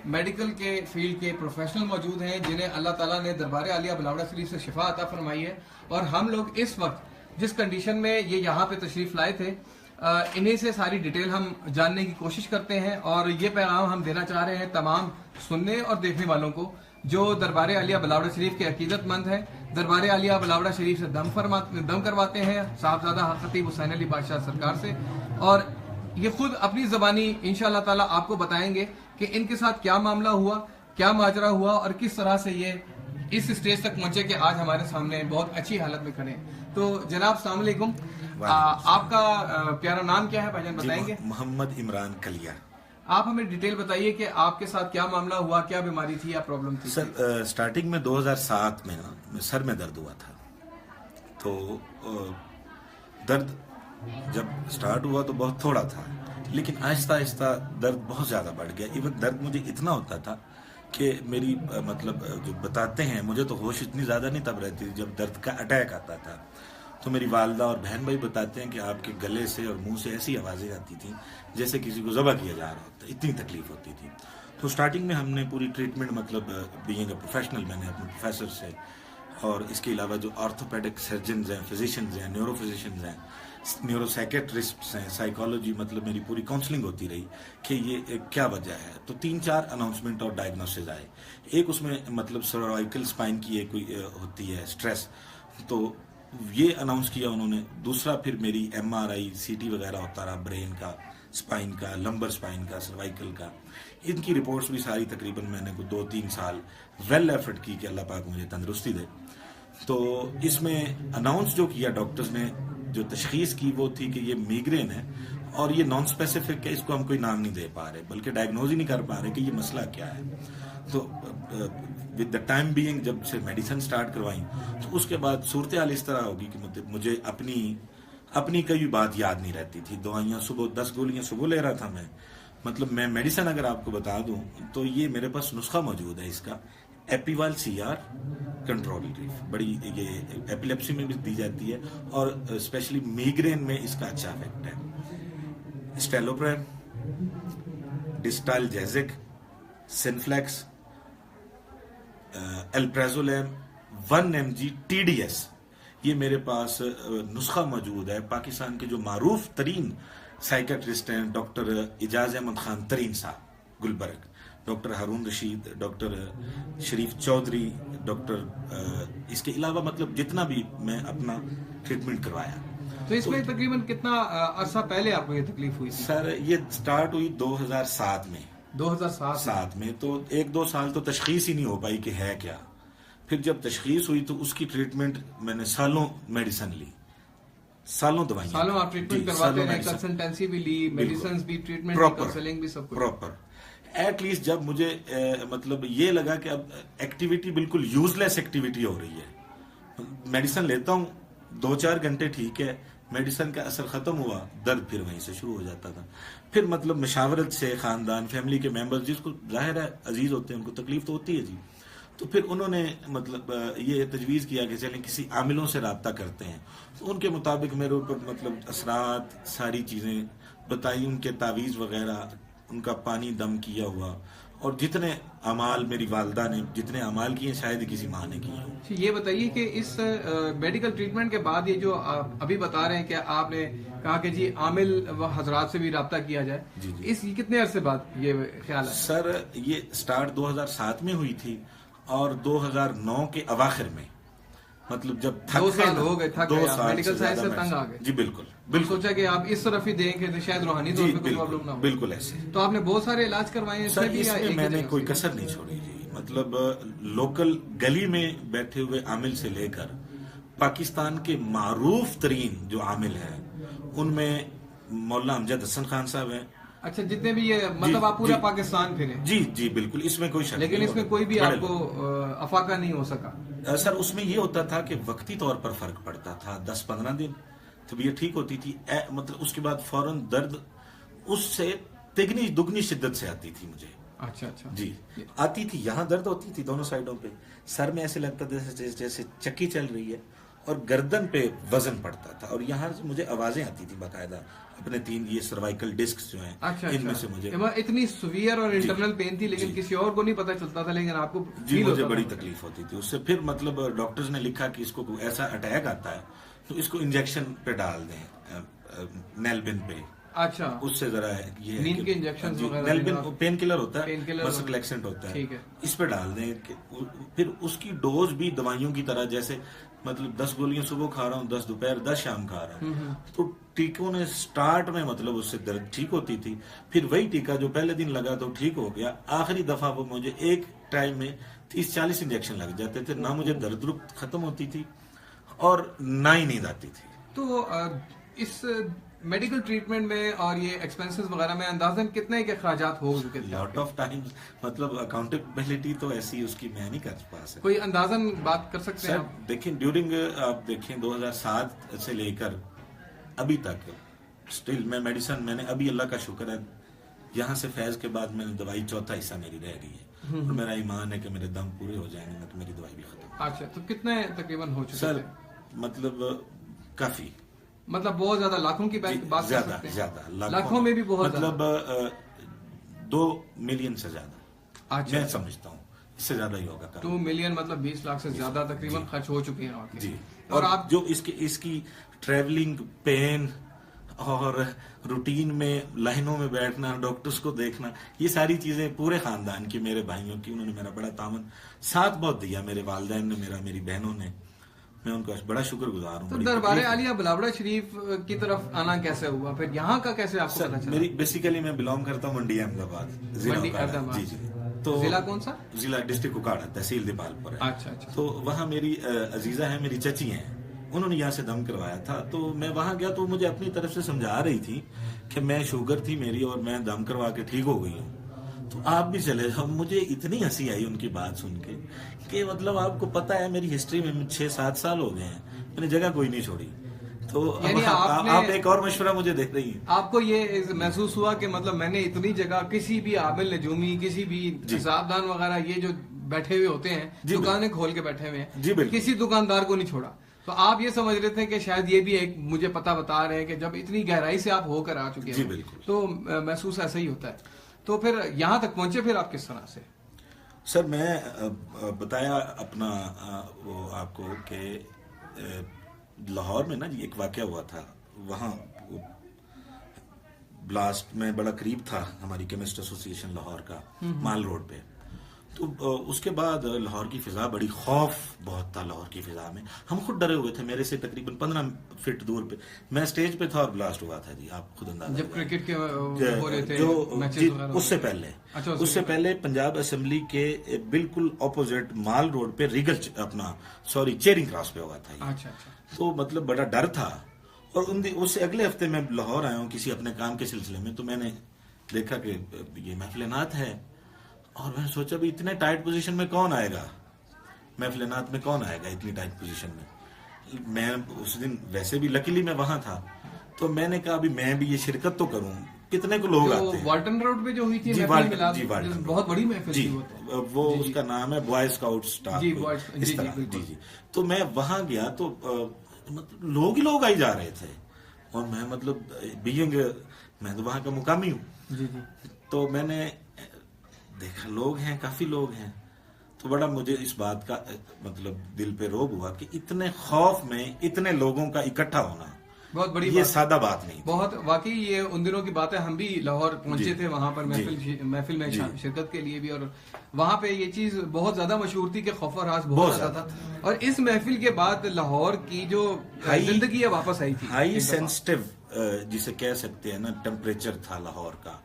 Medical के field के professional मौजूद हैं जिन्हें अल्लाह ताला ने दरबार आलिया बिलावड़ा शरीफ से शिफा अता फरमाई है। और हम लोग इस वक्त जिस कंडीशन में ये यहाँ पे तशरीफ लाए थे, इन्हीं से सारी डिटेल हम जानने की कोशिश करते हैं। और ये पैगाम हम देना चाह रहे हैं तमाम सुनने और देखने वालों को जो दरबार आलिया बिलावड़ा शरीफ के अकीदतमंद हैं, दरबार आलिया बिलावड़ा शरीफ से दम करवाते हैं साहबजादा खतीब हुसैन अली बादशाह सरकार से। और ये खुद अपनी ज़बानी इंशाअल्लाह ताला आपको बताएंगे कि इनके साथ क्या मामला हुआ, क्या माजरा हुआ और किस तरह से ये इस स्टेज तक पहुंचे कि आज हमारे सामने बहुत अच्छी हालत में खड़े हैं। तो जनाब अस्सलाम वालेकुम, आपका प्यारा नाम क्या है भाईजान, बताएंगे? मोहम्मद इमरान कलिया। आप हमें डिटेल बताइए कि आपके साथ क्या मामला हुआ, क्या बीमारी थी या प्रॉब्लम थी? सर स्टार्टिंग में 2007 में ना सर में दर्द हुआ था। तो दर्द जब स्टार्ट हुआ तो बहुत थोड़ा था, लेकिन आहिस्ता आहिस्ता दर्द बहुत ज़्यादा बढ़ गया। इवन दर्द मुझे इतना होता था कि मेरी मतलब जो बताते हैं, मुझे तो होश इतनी ज़्यादा नहीं तब रहती थी जब दर्द का अटैक आता था। तो मेरी वालदा और बहन भाई बताते हैं कि आपके गले से और मुंह से ऐसी आवाज़ें आती थी जैसे किसी को ज़बह किया जा रहा होता, इतनी तकलीफ होती थी। तो स्टार्टिंग में हमने पूरी ट्रीटमेंट मतलब बीइंग अ प्रोफेशनल मैंने अपने प्रोफेसर से, और इसके अलावा जो ऑर्थोपेडिक सर्जन्स हैं, फिजिशियंस हैं, न्यूरो फिजिशियंस हैं, न्यूरो साइकेट्रिस्ट्स हैं, साइकोलॉजी, मतलब मेरी पूरी काउंसलिंग होती रही कि ये क्या वजह है। तो 3-4 अनाउंसमेंट और डायग्नोसिस आए। एक उसमें मतलब सर्वाइकल स्पाइन की एक कोई होती है स्ट्रेस, तो ये अनाउंस किया उन्होंने। दूसरा फिर मेरी MRI CT वगैरह होता रहा, ब्रेन का, स्पाइन का, लंबर स्पाइन का, सर्वाइकल का। इनकी रिपोर्ट्स भी सारी तकरीबन मैंने को 2-3 साल वेल एफर्ट की कि अल्लाह पाक मुझे तंदुरुस्ती दे। तो इसमें अनाउंस जो किया डॉक्टर्स ने, जो तशखीस की वो थी कि ये माइग्रेन है और ये नॉन स्पेसिफिक है, इसको हम कोई नाम नहीं दे पा रहे, बल्कि डायग्नोज ही नहीं कर पा रहे कि ये मसला क्या है। तो विद द टाइम बीइंग जब से मेडिसिन स्टार्ट करवाई तो उसके बाद सूरत हाल इस तरह होगी कि मुझे अपनी कई बात याद नहीं रहती थी। दवाइयाँ सुबह 10 गोलियाँ सुबह ले रहा था मैं, मतलब मैं मेडिसिन अगर आपको बता दूं तो ये मेरे पास नुस्खा मौजूद है इसका, एपीवाल CR कंट्रोल रिलीफ, बड़ी ये एपिलेप्सी में भी दी जाती है और स्पेशली माइग्रेन में इसका अच्छा इफेक्ट है। स्टेलोप्रेन, डिस्टालजेसिक, सिनफ्लेक्स, एल्प्राजोलैम 1 mg TDS, ये मेरे पास नुस्खा मौजूद है। पाकिस्तान के जो मारूफ तरीन साइकेट्रिस्ट हैं, डॉक्टर इजाज अहमद खान तरीन साहब गुलबर्ग, डॉक्टर हारून रशीद, डॉक्टर शरीफ चौधरी, डॉक्टर इसके अलावा मतलब जितना भी मैं अपना ट्रीटमेंट करवाया। तो इसमें तकरीबन कितना अरसा पहले आपको ये तकलीफ हुई थी? सर ये स्टार्ट हुई 2007 में। 2007 में तो 1-2 साल तो तशखीस ही नहीं हो पाई कि है क्या। फिर जब तशखीस हुई तो उसकी ट्रीटमेंट मैंने सालों मेडिसिन ली, सालों दवाइयां, सालों आप ट्रीटमेंट करवाते रहे, कंसल्टेंसी भी ली, मेडिसिन भी, ट्रीटमेंट भी, काउंसलिंग भी, सब कुछ प्रॉपर। एटलीस्ट जब मुझे मतलब ये लगा कि अब एक्टिविटी बिल्कुल यूजलेस एक्टिविटी हो रही है, मेडिसिन लेता हूँ 2-4 घंटे ठीक है, मेडिसिन का असर खत्म हुआ, दर्द फिर वहीं से शुरू हो जाता था। फिर मतलब मशावरत से खानदान, फैमिली के मेंबर्स, जिसको जाहिर है अजीज होते हैं, उनको तकलीफ तो होती है जी, तो फिर उन्होंने मतलब ये तजवीज़ किया कि चलें किसी आमिलों से रब्ता करते हैं। तो उनके मुताबिक मेरे ऊपर मतलब असरात, सारी चीज़ें बताई, उनके तावीज़ वगैरह, उनका पानी दम किया हुआ, और जितने अमाल मेरी वालदा ने जितने अमाल किए शायद किसी माँ ने किए हों। ये बताइए कि इस मेडिकल ट्रीटमेंट के बाद ये जो आप अभी बता रहे हैं कि आपने कहा कि जी आमिल व हजरात से भी रब्ता किया जाए, जी। इस कितने अरसे बाद ये ख्याल है? सर ये स्टार्ट 2007 में हुई थी और 2009 के अवाखिर में, मतलब जब 2 साल हो गए, थक गए, मेडिकल से साइंस से तंग आ गए। जी बिल्कुल सोचा कि आप इस तरफ ही देखें तो शायद रूहानी तौर पे कोई प्रॉब्लम ना हो। बिल्कुल ऐसे। तो आपने बहुत सारे इलाज करवाए हैं? सर इसमें मैंने कोई कसर नहीं छोड़ी जी, मतलब लोकल गली में बैठे हुए आमिल से लेकर पाकिस्तान के मारूफ तरीन जो आमिल हैं, उनमें मौलाना अमजद हसन खान साहब हैं। अच्छा, जितने भी ये मतलब आप पूरा पाकिस्तान फिरे? जी बिल्कुल, इसमें कोई शक नहीं। लेकिन इसमें कोई भी आपको अफाका नहीं हो सका? सर उसमें ये होता था कि वक्ती तौर पर फर्क पड़ता था, 10-15 दिन तबीयत ठीक होती थी, मतलब उसके बाद फौरन दर्द उससे तिगनी दुगनी शिद्दत से आती थी मुझे। अच्छा जी आती थी, यहाँ दर्द होती थी दोनों साइडों पे, सर में ऐसे लगता था जैसे चक्की चल रही है, और गर्दन पे वजन पड़ता था और यहाँ से मुझे आवाजें आती थी बाकायदा, अपने 3 ये सर्वाइकल डिस्क जो हैं, अच्छा, इनमें अच्छा। से मुझे इतनी सुवियर और इंटरनल पेन थी, लेकिन जी। किसी और को नहीं पता चलता था, लेकिन आपको जी फील मुझे होता बड़ी था। तकलीफ होती थी उससे। फिर मतलब डॉक्टर्स ने लिखा कि इसको कोई ऐसा अटैक आता है तो इसको इंजेक्शन पे डाल दें, नेलबिन पे, अच्छा, उससे जरा ये है नींद कि- के इंजेक्शन जी, वगैरह नेलबिन देना। पेन किलर होता है, पेन किलर मसल होता है। रिलैक्सेंट होता है, ठीक है। इस पे डाल दें फिर उसकी डोज भी दवाइयों की तरह, जैसे मतलब 10 गोलियां सुबह खा रहा हूँ, 10 दोपहर, 10 शाम खा रहा हूँ, तो टीकों ने स्टार्ट में मतलब उससे दर्द ठीक होती थी, फिर वही टीका जो पहले दिन लगा तो ठीक हो गया, आखिरी दफा वो मुझे एक टाइम में 30-40 इंजेक्शन लग जाते थे, ना मुझे दर्द रुक खत्म होती थी और ना ही नींद आती थी। तो इस मेडिकल ट्रीटमेंट में और ये एक्सपेंसेस वगैरह में अंदाजन कितने के खर्चात हो चुके थे? लॉट ऑफ टाइम्स, मतलब अकाउंटेबिलिटी तो ऐसी उसकी मैं नहीं कर पा सकता। कोई अंदाजन बात कर सकते हैं सर आप? देखें, ड्यूरिंग आप देखें 2007 से लेकर अभी तक स्टिल मैं मेडिसिन, मैंने अभी अल्लाह का शुक्र है यहाँ से फैज के बाद मैंने दवाई चौथा हिस्सा मेरी रह गई है और मेरा ईमान है कि मेरे दम पूरे हो जाएंगे तो मेरी दवाई भी खत्म। अच्छा, तो कितने तकरीबन हो चुके सर थे? मतलब काफी, मतलब बहुत ज्यादा, लाखों की बात कर ज्यादा सकते हैं? ज्यादा लाखों में भी बहुत मतलब 2 मिलियन से ज्यादा अच्छा, मैं समझता हूँ, इससे ज्यादा ही होगा। 2 मिलियन मतलब 20 लाख से ज्यादा तकरीबन खर्च हो चुके हैं आपके। जी, और और आप जो इसकी ट्रेवलिंग पेन और रूटीन में लाइनों में बैठना, डॉक्टर्स को देखना, ये सारी चीजें पूरे खानदान की, मेरे भाइयों की, उन्होंने मेरा बड़ा तामन साथ बहुत दिया, मेरे वालिदैन ने मेरा, मेरी बहनों ने, मैं उनका बड़ा शुक्रगुजार हूँ। तो बड़ी दरबार तकलीफ आलिया बिलावड़ा शरीफ की तरफ आना कैसे हुआ, फिर यहाँ का कैसे आपको सर, पता चला? मेरी बेसिकली मैं बिलोंग करता हूँ मंडी अहमदाबाद, जिला मंडी उकाड़ा। अहमदाबाद। जी जी। तो जिला कौन सा? जिला डिस्ट्रिक्ट उकाड़ा, तहसील दीपालपुर है। अच्छा, अच्छा। तो वहाँ मेरी अजीजा है, मेरी चची हैं, उन्होंने यहाँ से दम करवाया था, तो मैं वहाँ गया तो मुझे अपनी तरफ से समझा रही थी कि मैं शुगर थी मेरी और मैं दम करवा के ठीक हो गई हूँ, तो आप भी चले जाओ। मुझे इतनी हंसी आई उनकी बात सुन के कि मतलब आपको पता है मेरी हिस्ट्री में 6-7 साल हो गए हैं, मैंने जगह कोई नहीं छोड़ी, तो यानी अब आप एक और मशवरा मुझे दे रही हैं। आपको ये महसूस हुआ कि मतलब मैंने इतनी जगह, किसी भी आमिल नजूमी, किसी भी हिसाबदान वगैरह, ये जो बैठे हुए होते हैं, दुकानें खोल के बैठे हुए हैं, जी बिल्कुल, किसी दुकानदार को नहीं छोड़ा, तो आप ये समझ रहे थे कि शायद ये भी एक मुझे पता बता रहे हैं कि जब इतनी गहराई से आप होकर आ चुके जी हैं बिल्कुल, तो महसूस ऐसा ही होता है। तो फिर यहाँ तक पहुंचे फिर आप किस तरह से? सर मैं बताया अपना वो आपको कि लाहौर में ना जी एक वाकया हुआ था, वहाँ ब्लास्ट में बड़ा करीब था हमारी केमिस्ट एसोसिएशन लाहौर का, माल रोड पे। तो उसके बाद लाहौर की फिजा बड़ी खौफ बहुत था लाहौर की फिजा में, हम खुद डरे हुए थे। मेरे से तकरीबन 15 फीट दूर पे मैं स्टेज पे था और ब्लास्ट हुआ था जी, आप खुद अंदाजा जब क्रिकेट के हो रहे थे जो मैचेस जी, वगैरह? उससे पहले, अच्छा, उससे पहले पंजाब असेंबली के बिल्कुल ऑपोजिट माल रोड पे चेरिंग क्रॉस पे हुआ था ये। अच्छा, अच्छा। तो मतलब बड़ा डर था। और उससे अगले हफ्ते मैं लाहौर आया हूँ किसी अपने काम के सिलसिले में, तो मैंने देखा कि ये महफिल नात है और मैंने सोचा भी इतने टाइट पोजीशन में कौन आएगा, महफिल नात में कौन आएगा इतनी टाइट पोजीशन में। मैं उस दिन वैसे भी लकीली मैं वहां था, तो मैंने कहा अभी मैं भी ये शिरकत तो करूं, कितने को लोग आते हैं। वाल्टन रोड पे जो हुई थी जी, महफिल मिलाद, जी, वाल्टन बहुत बड़ी महफिल जी, थी वो उसका नाम है बॉय स्काउट स्टाफ, जी, इस तरह। बिल्कुल। जी। तो मैं वहां गया तो मतलब लोग ही लोग आई जा रहे थे और मैं मतलब बीइंग, मैं तो वहां का मुकामी हूँ, जी जी, तो मैंने देखा लोग हैं, काफी लोग हैं, तो बड़ा मुझे इस बात का मतलब दिल पे रोब हुआ कि इतने खौफ में इतने लोगों का इकट्ठा होना बहुत बड़ी ये सादा बात नहीं थी। बहुत वाकई ये उन दिनों की बात है। हम भी लाहौर पहुंचे थे वहां पर महफिल में शिरकत के लिए भी, और वहां पे ये चीज बहुत ज्यादा मशहूर थी कि खौफ और राज बहुत ज्यादा था। और इस महफिल के बाद लाहौर की जो जिंदगी है वापस आई थी। हाई सेंसिटिव जिसे कह सकते हैं ना टेम्परेचर था लाहौर का,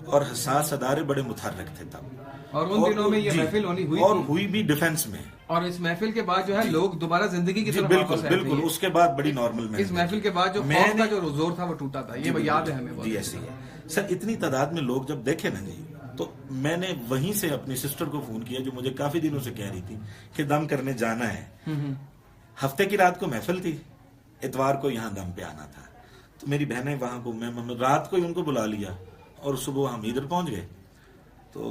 और हसास अदारे बड़े मुतहर्रिक थे तब, और उन दिनों में ये महफिल हुई और हुई भी डिफेंस में। और इस महफिल के बाद जो है लोग दोबारा जिंदगी की तरफ बिल्कुल वापस आए बिल्कुल, थे। उसके बाद बड़ी नॉर्मल इस महफिल के बाद जो खौफ का जो जोर था वो टूटा था, ये याद है हमें। जी ऐसी है सर। इतनी तादाद में लोग जब देखे ना जी, तो मैंने वहीं से अपनी सिस्टर को फोन किया जो मुझे काफी दिनों से कह रही थी कि दम करने जाना है। हफ्ते की रात को महफिल थी, इतवार को यहाँ दम पे आना था, तो मेरी बहनें वहां को, मैं रात को ही उनको बुला लिया और सुबह हम इधर पहुंच गए। तो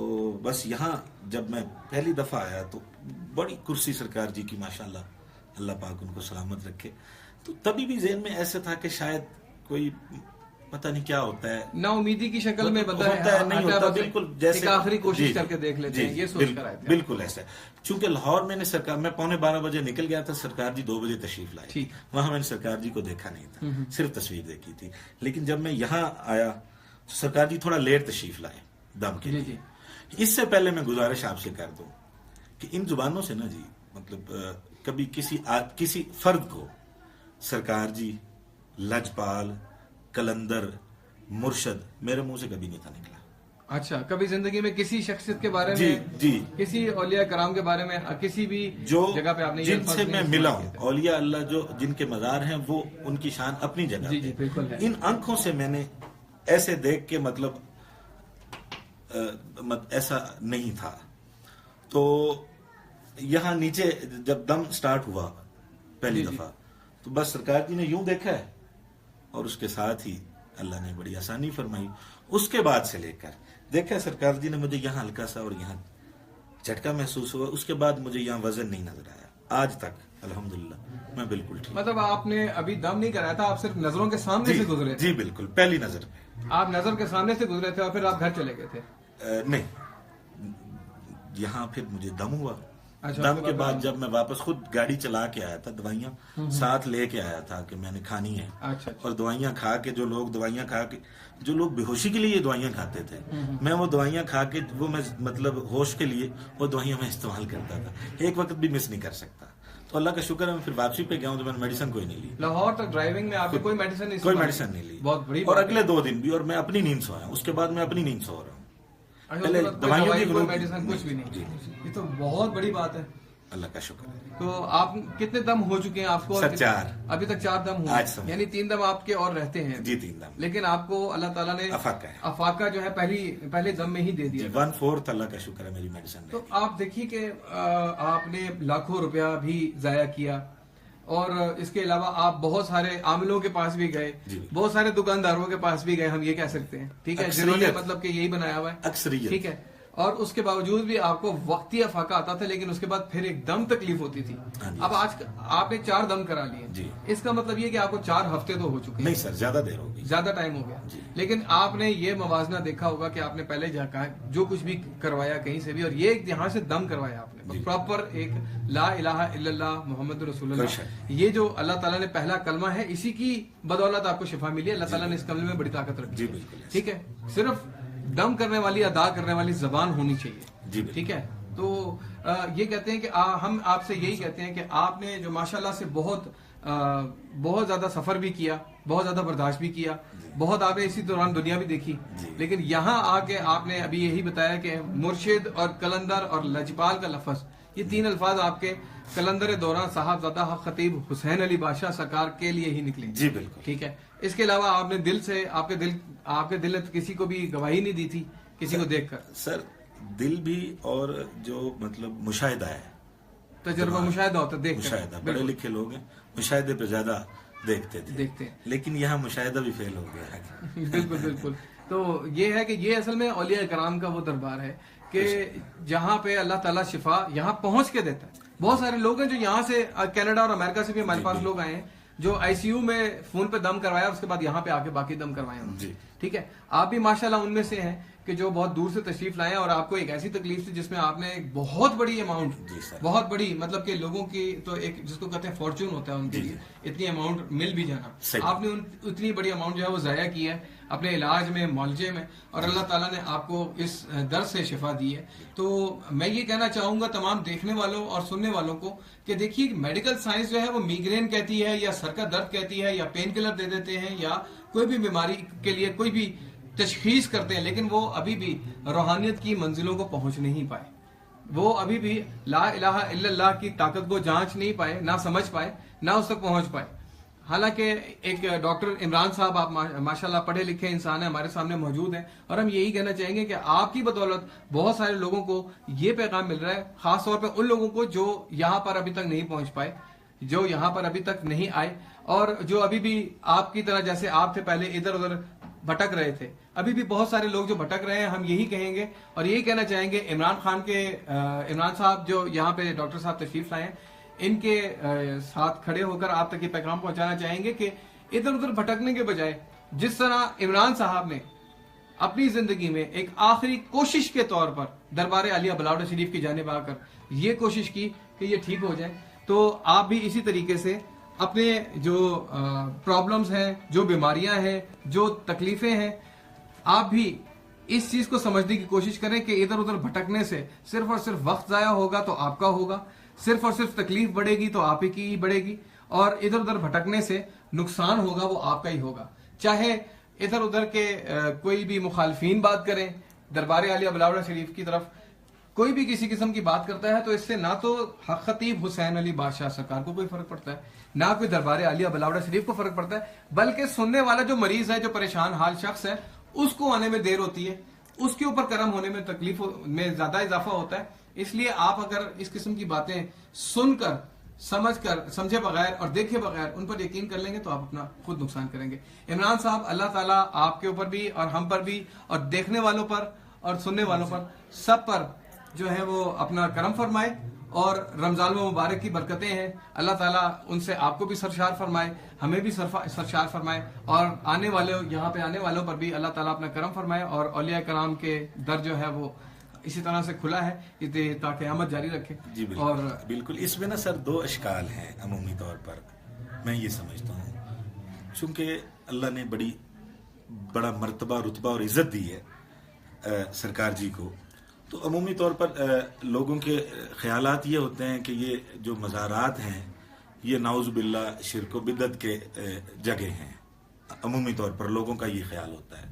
बस यहाँ जब मैं पहली दफा आया तो बड़ी कुर्सी सरकार जी की माशाल्लाह अल्लाह पाक उनको सलामत रखे। तो तभी भी ज़हन में ऐसे था कि शायद कोई पता नहीं क्या होता है, ना उम्मीदी की शक्ल में बंदा होता है नहीं होता, बिल्कुल जैसे एक आखिरी कोशिश जी, करके देख लेते जी, हैं, ये सोच बिल्कुल, कर आए थे। बिल्कुल ऐसा है। चूंकि लाहौर मैंने सरकार, मैं 11:15 निकल गया था, सरकार जी 2 बजे तशरीफ लाए, ठीक। वहां मैंने सरकार जी को देखा नहीं था, सिर्फ तस्वीर देखी थी। लेकिन जब मैं यहाँ आया तो सरकार जी थोड़ा लेट तशरीफ लाए दम के जी, लिए। इससे पहले मैं गुजारिश आपसे कर दूं कि इन जुबानों से ना जी, मतलब कभी किसी फर्द को सरकार जी, लजपाल, कलंदर, मुर्शद मेरे मुंह से कभी नहीं था निकला। अच्छा, कभी जिंदगी में किसी शख्सियत के बारे जी, में, जी, किसी औलिया कराम के बारे में, किसी भी जो जगह पे आपने ये जिनसे अल्फाज मैं नहीं मिला इस्तेमाल हूँ, किए थे? औलिया अल्लाह जो जिनके मज़ार हैं, वो उनकी शान अपनी जगह जी, पे। जी, बिल्कुल है। इन आंखों से मैंने ऐसे देख के मतलब ऐसा नहीं था। तो यहाँ नीचे जब दम स्टार्ट हुआ पहली जी, जी। दफा, तो बस सरकार जी ने यूं देखा है और उसके साथ ही अल्लाह ने बड़ी आसानी फरमाई। उसके बाद से लेकर देखा सरकार जी ने मुझे यहाँ हल्का सा और यहाँ झटका महसूस हुआ, उसके बाद मुझे यहाँ वजन नहीं नजर आया आज तक, अल्हम्दुलिल्लाह मैं बिल्कुल ठीक। मतलब आपने अभी दम नहीं कराया था, आप सिर्फ नजरों के सामने से गुजरे थे? जी बिल्कुल, पहली नजर पे। आप नजर के सामने से गुजरे थे और फिर आप घर चले गए थे? नहीं, यहाँ फिर मुझे दम हुआ। अच्छा, दम उसके के बाद बाद जब मैं वापस खुद गाड़ी चला के आया था, दवाइयाँ साथ लेके आया था कि मैंने खानी है। अच्छा, अच्छा। और दवाइयाँ खा के जो लोग बेहोशी के लिए दवाइयाँ खाते थे, मैं वो दवाइयाँ खा के वो मैं मतलब होश के लिए वो दवाइयाँ मैं इस्तेमाल करता था, एक वक्त भी मिस नहीं कर सकता। तो अल्लाह का शुक्र है मैं फिर वापसी पे गया हूँ तो मैंने मेडिसिन कोई नहीं ली। लाहौर तक ड्राइविंग में आपने कोई मेडिसिन नहीं कोई मेडिसिन नहीं ली, बहुत बड़ी और बात अगले 2 दिन भी, और मैं अपनी नींद सोया, उसके बाद मैं अपनी नींद सो रहा हूँ। है। पहले उसके बाद कोई दवाइयों की कोई जरूरत मेडिसिन कुछ भी जी, नहीं, ये तो बहुत बड़ी बात है। अल्लाह का शुक्र है। तो आप कितने दम हो चुके हैं आपको? सर 4, अभी तक 4 दम आज हुए, समझ। यानी 3 दम आपके और रहते हैं। जी 3 दम, लेकिन आपको अल्लाह ताला ने अफाका जो है पहले दम में ही दे दिया। 1/4 अल्लाह का शुक्र है मेरी मेडिसिन। तो आप देखिए कि आपने लाखों रुपया भी जाया किया, और इसके अलावा आप बहुत सारे आमिलों के पास भी गए, बहुत सारे दुकानदारों के पास भी गए, हम ये कह सकते हैं, ठीक है, जिन्होंने मतलब कि यही बनाया हुआ है अक्सरियत, ठीक है। और उसके बावजूद भी आपको वक्ती अफाका आता था, लेकिन उसके बाद फिर एकदम तकलीफ होती थी। अब आज आपने 4 दम करा लिए, इसका मतलब ये कि आपको 4 हफ्ते तो हो चुके हैं। नहीं सर, ज्यादा देर हो गई, ज्यादा टाइम हो गया। लेकिन आपने ये मवाजना देखा होगा कि आपने पहले जो कुछ भी करवाया कहीं से भी, और ये यहाँ से दम करवाया आपने प्रॉपर, एक ला इलाहा इल्लल्लाह मुहम्मद रसूलुल्लाह, ये जो अल्लाह ताला ने पहला कलमा है, इसी की बदौलत आपको शिफा मिली। अल्लाह ताला ने इस कलमे में बड़ी ताकत रखी है, ठीक है। सिर्फ दम करने वाली, अदा करने वाली जबान होनी चाहिए, ठीक है। तो ये कहते हैं कि हम आपसे यही कहते हैं कि आपने जो माशाल्लाह से बहुत ज्यादा सफर भी किया, बहुत ज्यादा बर्दाश्त भी किया, बहुत आपने इसी दौरान दुनिया भी देखी, लेकिन यहाँ आके आपने अभी यही बताया कि मुर्शिद और कलंदर और लजपाल का लफ्ज, ये 3 अल्फाज आपके कलंदर दौरान साहबजादा खतीब हुसैन अली बादशाह सरकार के लिए ही निकले। जी बिल्कुल, ठीक है। इसके अलावा आपने दिल से, आपके दिल ने किसी को भी गवाही नहीं दी थी किसी को देखकर? सर दिल भी, और जो मतलब मुशाहिदा है, तजुर्बा मुशाहिदा होता है, मुशाहिदा, पढ़े लिखे लोग हैं, मुशाहिदे पे ज्यादा देखते हैं, लेकिन यहाँ मुशाहिदा भी फेल हो गया है। बिल्कुल बिल्कुल। तो ये है कि ये असल में औलिया कराम का वो दरबार है कि जहाँ पे अल्लाह ताला शिफा यहाँ पहुंच के देता है। बहुत सारे लोग हैं जो यहाँ से, कनाडा और अमेरिका से भी हमारे पास लोग आए हैं जो आईसीयू में फोन पे दम करवाया, उसके बाद यहाँ पे आके बाकी दम करवाए उन्होंने, ठीक है। आप भी माशाल्लाह उनमें से हैं कि जो बहुत दूर से तशरीफ लाए, और आपको एक ऐसी तकलीफ थी जिसमें आपने एक बहुत बड़ी अमाउंट, बहुत बड़ी, मतलब कि लोगों की तो एक जिसको कहते हैं फॉर्चून होता है उनके लिए, इतनी अमाउंट मिल भी जाना, आपने उतनी बड़ी अमाउंट जो है वो जाया की है अपने इलाज में, मुआलजे में, और अल्लाह ताला ने आपको इस दर्द से शिफा दी है। तो मैं ये कहना चाहूंगा तमाम देखने वालों और सुनने वालों को कि देखिए, मेडिकल साइंस जो है वो मिग्रेन कहती है, या सर का दर्द कहती है, या पेन किलर दे देते हैं, या कोई भी बीमारी के लिए कोई भी तशखीस करते हैं, लेकिन वो अभी भी रूहानियत की मंजिलों को पहुंच नहीं पाए, वो अभी भी ला इलाहा इल्लल्लाह की ताकत को जांच नहीं पाए, ना समझ पाए, ना उस तक पहुंच पाए। हालांकि एक डॉक्टर इमरान साहब, आप माशाल्लाह पढ़े लिखे इंसान हैं, हमारे सामने मौजूद हैं, और हम यही कहना चाहेंगे कि आपकी बदौलत बहुत सारे लोगों को ये पैगाम मिल रहा है, खास तौर पे उन लोगों को जो यहाँ पर अभी तक नहीं पहुंच पाए, जो यहाँ पर अभी तक नहीं आए, और जो अभी भी आपकी तरह, जैसे आप थे पहले इधर उधर भटक रहे थे, अभी भी बहुत सारे लोग जो भटक रहे हैं। हम यही कहेंगे और यही कहना चाहेंगे इमरान साहब जो यहाँ पे डॉक्टर साहब तशरीफ लाए हैं, इनके साथ खड़े होकर आप तक ये पैगाम पहुंचाना चाहेंगे कि इधर उधर भटकने के बजाय जिस तरह इमरान साहब ने अपनी जिंदगी में एक आखिरी कोशिश के तौर पर दरबार आलिया बलावड़ा शरीफ की जानिब आकर ये कोशिश की कि ये ठीक हो जाए, तो आप भी इसी तरीके से अपने जो प्रॉब्लम्स हैं, जो बीमारियां हैं, जो तकलीफें हैं, आप भी इस चीज को समझने की कोशिश करें कि इधर उधर भटकने से सिर्फ और सिर्फ वक्त जाया होगा तो आपका होगा, सिर्फ और सिर्फ तकलीफ बढ़ेगी तो आप ही की बढ़ेगी, और इधर उधर भटकने से नुकसान होगा वो आपका ही होगा। चाहे इधर उधर के कोई भी मुखालफीन बात करें, दरबार आलिया बलावड़ा शरीफ की तरफ कोई भी किसी किस्म की बात करता है तो इससे ना तो हक खतीब हुसैन अली बादशाह सरकार को कोई फर्क पड़ता है, ना कोई दरबार आलिया बलावड़ा शरीफ को फर्क पड़ता है, बल्कि सुनने वाला जो मरीज है, जो परेशान हाल शख्स है, उसको आने में देर होती है, उसके ऊपर कर्म होने में तकलीफ में ज्यादा इजाफा होता है। इसलिए आप अगर इस किस्म की बातें सुनकर, समझकर, समझे बगैर और देखे बगैर उन पर यकीन कर लेंगे तो आप अपना खुद नुकसान करेंगे। इमरान साहब, अल्लाह ताला आपके ऊपर भी और हम पर भी और देखने वालों पर और सुनने वालों पर सब पर जो है वो अपना करम फरमाए, और रमजान मुबारक की बरकतें हैं, अल्लाह ताला उनसे आपको भी सरशार फरमाए, हमें भी सरशार फरमाए, और आने वाले यहाँ पे आने वालों पर भी अल्लाह ताला अपना करम फरमाए, और औलिया कराम के दर जो है वो इसी तरह से खुला है ताकि क़यामत जारी रखे। जी बिल्कुल, और बिल्कुल इसमें ना सर दो अशकाल हैं अमूमी तौर पर, मैं ये समझता हूँ चूंकि अल्लाह ने बड़ा मर्तबा, रुतबा और इज्जत दी है सरकार जी को, तो अमूमी तौर पर लोगों के ख्यालात ये होते हैं कि ये जो मज़ारात हैं ये नाउज़ुबिल्ला शिर्क व बिदअत के जगह हैं, अमूमी तौर पर लोगों का ये ख्याल होता है।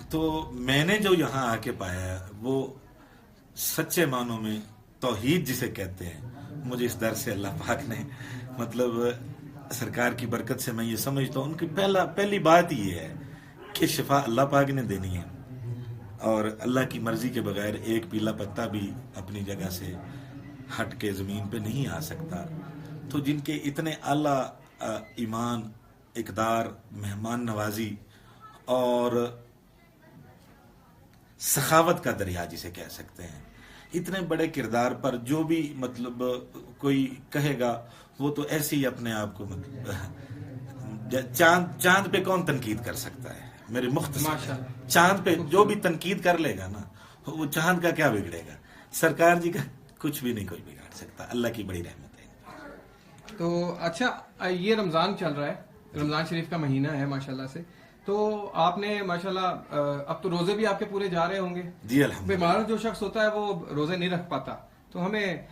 तो मैंने जो यहाँ आके पाया वो सच्चे मानों में तौहीद जिसे कहते हैं, मुझे इस दर से अल्लाह पाक ने मतलब सरकार की बरकत से मैं ये समझता हूँ उनकी पहली बात ये है कि शिफा अल्लाह पाक ने देनी है, और अल्लाह की मर्जी के बगैर एक पीला पत्ता भी अपनी जगह से हट के ज़मीन पे नहीं आ सकता। तो जिनके इतने आला ईमान, इक़दार, मेहमान नवाजी और सखावत का दरिया जिसे कह सकते हैं, इतने बड़े किरदार पर जो भी मतलब कोई कहेगा वो तो ऐसे ही अपने आप को मतलब चांद पे कौन तनकीद कर सकता है, मेरे मुख्तसर चांद पे जो भी तनकीद कर लेगा ना वो चांद का क्या बिगड़ेगा, सरकार जी का कुछ भी नहीं कोई बिगाड़ सकता, अल्लाह की बड़ी रहमत है। तो अच्छा, ये रमजान चल रहा है, रमजान शरीफ का महीना है माशाल्लाह से, तो आपने माशाल्लाह अब तो रोजे भी आपके पूरे जा रहे होंगे जी अल्हम्दुलिल्लाह। बीमार जो शख्स होता है वो रोजे नहीं रख पाता, तो हमें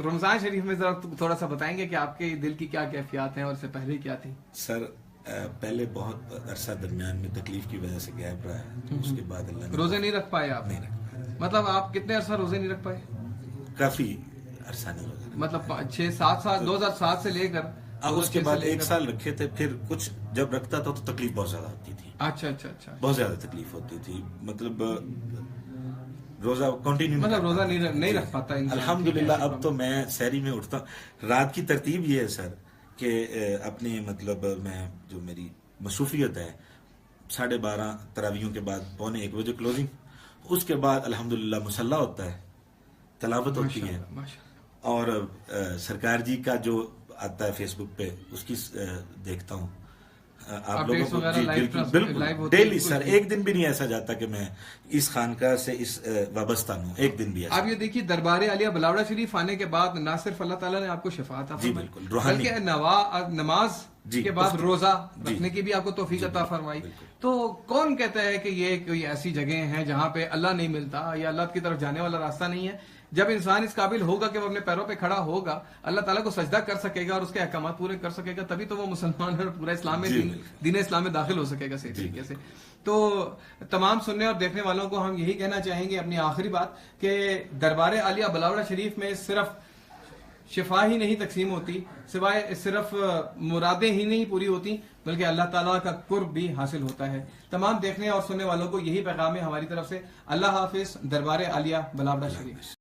रमजान शरीफ में जरा थोड़ा सा बताएंगे कि आपके दिल की क्या कैफियत है और इससे पहले क्या थी? सर पहले बहुत अरसा दरमियान में तकलीफ की वजह से गैप रहा है, उसके बाद अल्लाह रोजे नहीं रख पाए आप? नहीं रख पाए। मतलब आप कितने अरसा रोजे नहीं रख पाए? काफी अरसा नहीं रोजा, मतलब 6-7 साल, 2007 से लेकर अब उसके बाद 1 साल रखे थे, फिर कुछ जब रखता था तो तकलीफ बहुत ज्यादा होती थी। अच्छा अच्छा अच्छा, बहुत ज्यादा तकलीफ होती थी, मतलब रोजा कंटिन्यू मतलब रोजा नहीं रख पाता। अल्हम्दुलिल्लाह अब तो मैं सहरी में उठता हूँ। रात की तरतीब ये है सर कि अपने मतलब मैं जो मेरी मसरूफियत है 12:30 तरावियों के बाद 1:45 बजे क्लोजिंग, उसके बाद अल्हम्दुलिल्लाह मुसल्ला होता है, तलावत होती है, और सरकार जी का जो आता है फेसबुक पे उसकी देखता हूँ आप लोगों को। जी बिल्कुल डेली सर, एक दिन भी नहीं ऐसा जाता कि मैं इस खानका से इस वाबस्ता हूँ, एक दिन भी ऐसा। आप ये देखिए दरबार आलिया बलावड़ा शरीफ आने के बाद ना सिर्फ अल्लाह ताला ने आपको शिफात जी बिल्कुल, बल्कि नमाज के बाद रोजा रखने की भी आपको तौफीक अता फरमाई। तो कौन कहता है कि ये कोई ऐसी जगह है जहाँ पे अल्लाह नहीं मिलता या अल्लाह की तरफ जाने वाला रास्ता नहीं है? जब इंसान इस काबिल होगा कि वो अपने पैरों पे खड़ा होगा, अल्लाह ताला को सजदा कर सकेगा और उसके अहकाम पूरे कर सकेगा, तभी तो वो मुसलमान और पूरा इस्लाम में दीन इस्लाम में दाखिल हो सकेगा सही तरीके से। तो तमाम सुनने और देखने वालों को हम यही कहना चाहेंगे अपनी आखिरी बात कि दरबार आलिया बलावड़ा शरीफ में सिर्फ शिफा ही नहीं तकसीम होती, सिवाय सिर्फ मुरादें ही नहीं पूरी होती, बल्कि अल्लाह ताला का कुर्ब भी हासिल होता है। तमाम देखने और सुनने वालों को यही पैगाम है हमारी तरफ से। अल्लाह हाफिज। दरबार आलिया बलावड़ा शरीफ।